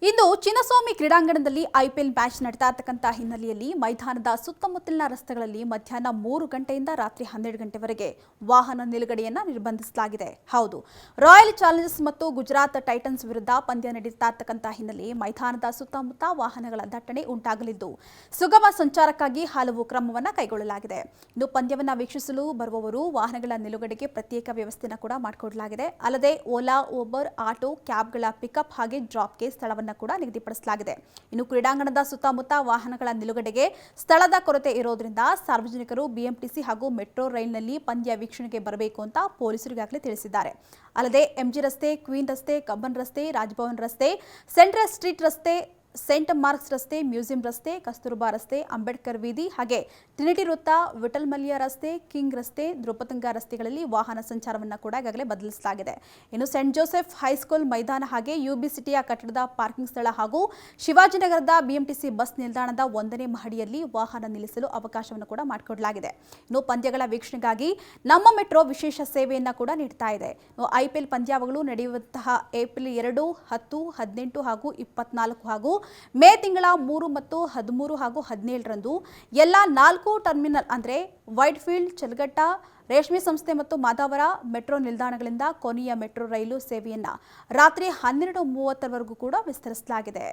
ಇಂದು ಚಿನ್ನಸ್ವಾಮಿ ಕ್ರೀಡಾಂಗಣದಲ್ಲಿ IPL match ನಡೆತಾ ಇರತಕ್ಕಂತ ಹಿನ್ನೆಲೆಯಲ್ಲಿ ಮೈದಾನದ ಸುತ್ತಮುತ್ತಲಿನ ರಸ್ತೆಗಳಲ್ಲಿ ಮಧ್ಯಾಹ್ನ 3 ಗಂಟೆಯಿಂದ ರಾತ್ರಿ 12 ಗಂಟೆವರೆಗೆ ವಾಹನ ನಿಲುಗಡೆಯನ್ನ ನಿರ್ಬಂಧಿಸಲಾಗಿದೆ. ಹೌದು, ರಾಯಲ್ ಚಾಲೆಂಜರ್ಸ್ ಮತ್ತು ಗುಜರಾತ್ ಟೈಟನ್ಸ್ ವಿರುದ್ಧ ಪಂದ್ಯ ನಡೆಯುತ್ತಾ ಇರತಕ್ಕಂತ ಹಿನ್ನೆಲೆ ಮೈದಾನದ ಸುತ್ತಮುತ್ತ ವಾಹನಗಳ ದಟ್ಟಣೆ ಉಂಟಾಗಲಿದ್ದು ಸುಗಮ ಸಂಚಾರಕ್ಕಾಗಿ ಹಲವು ಕ್ರಮವನ್ನು ಕೈಗೊಳ್ಳಲಾಗಿದೆ. ಇನ್ನು ಪಂದ್ಯವನ್ನು ವೀಕ್ಷಿಸಲು ಬರುವವರು ವಾಹನಗಳ ನಿಲುಗಡೆಗೆ ಪ್ರತ್ಯೇಕ ವ್ಯವಸ್ಥೆಯನ್ನು ಕೂಡ ಮಾಡಿಕೊಳ್ಳಲಾಗಿದೆ. ಅಲ್ಲದೆ ಓಲಾ, ಊಬರ್, ಆಟೋ, ಕ್ಯಾಬ್ಗಳ ಪಿಕಪ್ ಹಾಗೆ ಡ್ರಾಪ್ಗೆ ಸ್ಥಳವನ್ನು ಕೂಡ ನಿಗದಿಪಡಿಸಲಾಗಿದೆ. ಇನ್ನು ಕ್ರೀಡಾಂಗಣದ ಸುತ್ತಮುತ್ತ ವಾಹನಗಳ ನಿಲುಗಡೆಗೆ ಸ್ಥಳದ ಕೊರತೆ ಇರೋದ್ರಿಂದ ಸಾರ್ವಜನಿಕರು ಬಿಎಂಟಿಸಿ ಹಾಗೂ ಮೆಟ್ರೋ ರೈಲಿನಲ್ಲಿ ಪಂದ್ಯ ವೀಕ್ಷಣೆಗೆ ಬರಬೇಕು ಅಂತ ಪೊಲೀಸರು ಈಗಾಗಲೇ ತಿಳಿಸಿದ್ದಾರೆ. ಅಲ್ಲದೆ ಎಂಜಿ ರಸ್ತೆ, ಕ್ವೀನ್ ರಸ್ತೆ, ಕಬ್ಬನ್ ರಸ್ತೆ, ರಾಜಭವನ್ ರಸ್ತೆ, ಸೆಂಟ್ರಲ್ ಸ್ಟ್ರೀಟ್ ರಸ್ತೆ, ಸೇಂಟ್ ಮಾರ್ಕ್ಸ್ ರಸ್ತೆ, ಮ್ಯೂಸಿಯಂ ರಸ್ತೆ, ಕಸ್ತೂರ್ಬಾ ರಸ್ತೆ, ಅಂಬೇಡ್ಕರ್ ವೀದಿ ಹಾಗೆ ಟ್ರಿನಿಟಿ ವೃತ್ತ, ವಿಠಲ್ ಮಲ್ಯ ರಸ್ತೆ, ಕಿಂಗ್ ರಸ್ತೆ, ನೃಪತುಂಗ ರಸ್ತೆಗಳಲ್ಲಿ ವಾಹನ ಸಂಚಾರವನ್ನು ಕೂಡ ಈಗಾಗಲೇ ಬದಲಿಸಲಾಗಿದೆ. ಇನ್ನು ಸೇಂಟ್ ಜೋಸೆಫ್ ಹೈಸ್ಕೂಲ್ ಮೈದಾನ ಹಾಗೆ ಯುಬಿ ಸಿಟಿಯ ಕಟ್ಟಡದ ಪಾರ್ಕಿಂಗ್ ಸ್ಥಳ ಹಾಗೂ ಶಿವಾಜಿನಗರದ ಬಿಎಂಟಿಸಿ ಬಸ್ ನಿಲ್ದಾಣದ 1ನೇ ಮಹಡಿಯಲ್ಲಿ ವಾಹನ ನಿಲ್ಲಿಸಲು ಅವಕಾಶವನ್ನು ಕೂಡ ಮಾಡಿಕೊಡಲಾಗಿದೆ. ಇನ್ನು ಪಂದ್ಯಗಳ ವೀಕ್ಷಣೆಗಾಗಿ ನಮ್ಮ ಮೆಟ್ರೋ ವಿಶೇಷ ಸೇವೆಯನ್ನು ಕೂಡ ನೀಡ್ತಾ ಇದೆ. ಐಪಿಎಲ್ ಪಂದ್ಯಾವಳಿಗಳು ನಡೆಯುವಂತಹ ಏಪ್ರಿಲ್ 2, 10, 18 ಹಾಗೂ 24 ಹಾಗೂ ಮೇ ತಿಂಗಳ 3 ಮತ್ತು 13 ಹಾಗೂ 17ರಂದು ಎಲ್ಲ 4 ಟರ್ಮಿನಲ್ ಅಂದರೆ ವೈಟ್ಫೀಲ್ಡ್, ಚಲಗಟ್ಟ, ರೇಷ್ಮೆ ಸಂಸ್ಥೆ ಮತ್ತು ಮಾದಾವರ ಮೆಟ್ರೋ ನಿಲ್ದಾಣಗಳಿಂದ ಕೊನೆಯ ಮೆಟ್ರೋ ರೈಲು ಸೇವೆಯನ್ನು ರಾತ್ರಿ 12:30ವರೆಗೂ ಕೂಡ ವಿಸ್ತರಿಸಲಾಗಿದೆ.